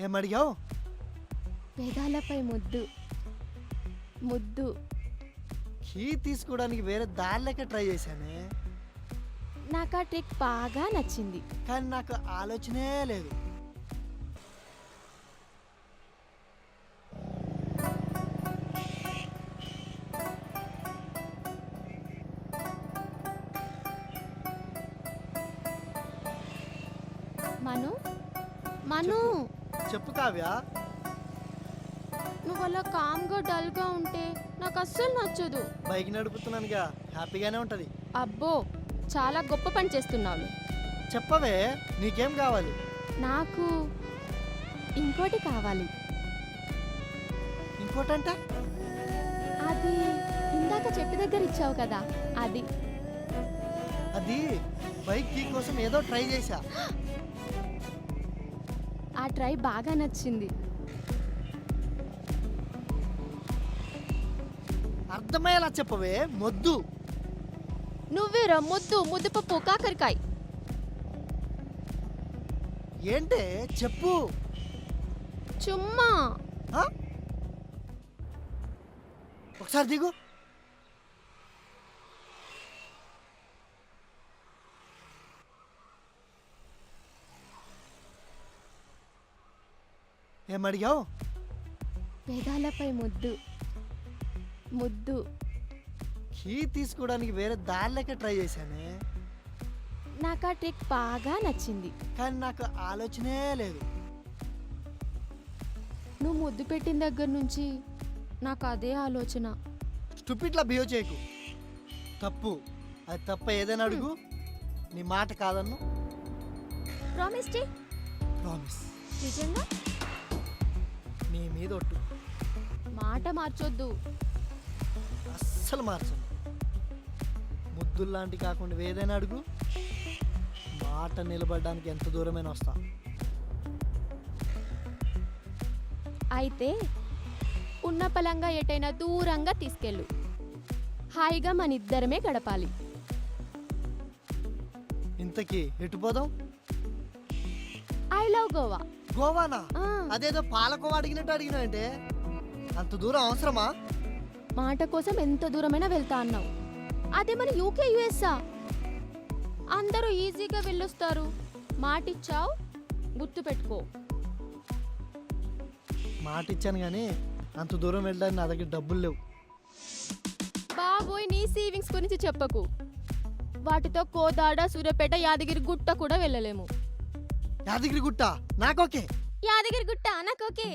ఏమడిగావు? పెదాలపై ముద్దు ముద్దు. కీ తీసుకోవడానికి వేరే దారిలోకే ట్రై చేశానే, నాకు ఆ ట్రిక్ బాగా నచ్చింది. కానీ నాకు ఆలోచనే లేదు. మను మను, చెప్పు కావ్య. నువ్వు అలా కామ్గా డల్గా ఉంటే నాకు అస్సలు నచ్చదు. బైక్ నడుపుతున్నానుగా, హ్యాపీగానే ఉంటది. అబ్బో, చాలా గొప్ప పని చేస్తున్నావు. చెప్పవే, నీకేం కావాలి? నాకు ఇంకోటి కావాలి. ఇంకోటంటే? అది ఇందాక చెప్పి దగ్గర ఇచ్చావు కదా, అది. అది బైక్ కీ కోసం ఏదో ట్రై చేశా. ఆ ట్రై బాగా నచ్చింది. అర్థమయ్యేలా చెప్పవే, మొద్దు. నువ్వేరా ముద్దు, ముద్దుపప్పు, కాకరకాయ. ఏంటే చెప్పు. చుమ్మా. ఆ? ఒకసారి దిగు. ఏమడిగావు? పెదాలపై ముద్దు ముద్దు. కీ తీసుకోవడానికి వేరే దారిలోకే ట్రై చేశానే, నాకు ఆ ట్రిక్ బాగా నచ్చింది. కానీ నాకు ఆలోచనే లేదు. నువ్వు ముద్దు పెట్టిన దగ్గర నుంచి నాకు అదే ఆలోచన. స్టూపిడ్లా బిహేవ్ చేయకు. తప్పు, అది తప్ప ఏదైనా అడుగు, నీ మాట కాదన్ను. ప్రామిస్ చేయి. ప్రామిస్. నిజంగా? నీ మీద ఒట్టు. మాట మార్చొద్దు. అస్సలు మార్చను. ముద్దుల్లాంటి కాకుండా ఏదైనా అడుగు, మాట నిలబడడానికి ఎంత దూరమైనా వస్తా. అయితే ఉన్న పలంగా ఎటైనా దూరంగా తీసుకెళ్ళు. హాయిగా మన ఇద్దరమే గడపాలి. ఇంతకీ ఎటు పోదాం? I love Goa. గోవానా? ఆ, అదేదో పాలకోవా అడిగినట్టు అడిగినావంటే, అంత దూరం అవసరమా? మాట కోసం ఎంత దూరమైనా వెళ్తా అన్నావు. అదే మన యూకే యుఎస్ఆ, అందరూ ఈజీగా వెళ్ళొస్తారు. మాటిచ్చావు, గుర్తు పెట్టుకో. మాట ఇచ్చాను కానీ అంత దూరం వెళ్ళడానికి నా దగ్గర డబ్బులు లేవు. బాబోయ్, నీ సేవింగ్స్ గురించి చెప్పకు. వాటితో కోదాడ, సూర్యాపేట, యాదగిరి గుట్ట కూడా వెళ్ళలేము. యాదగిరి గుట్ట నాకోకే. యాదగిరి గుట్ట నాకోకే.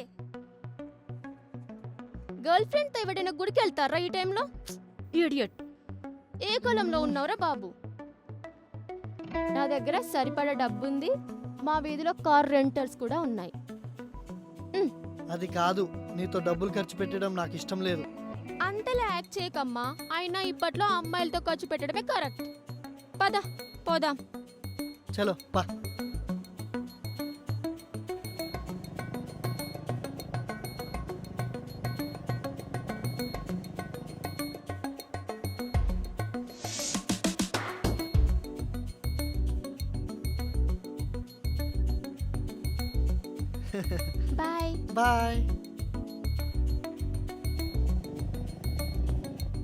గర్ల్ ఫ్రెండ్తో ఎవడైనా గుడికి వెళ్తారా ఈ టైంలో? ఇడియట్. ఏ కులంలో ఉన్నావురా బాబు? నా దగ్గర సరిపడా డబ్బుంది. మా వీధిలో కార్ రెంటల్స్ కూడా ఉన్నాయి. అది కాదు, నీతో డబ్బులు ఖర్చు పెట్టడం నాకు ఇష్టం లేదు. అంతలా యాక్ట్ చేయకమ్మా. అయినా ఇప్పట్లో అమ్మాయిలతో ఖర్చు పెట్టడమే కరెక్ట్. పద పోదాం. చలో పా. Bye bye.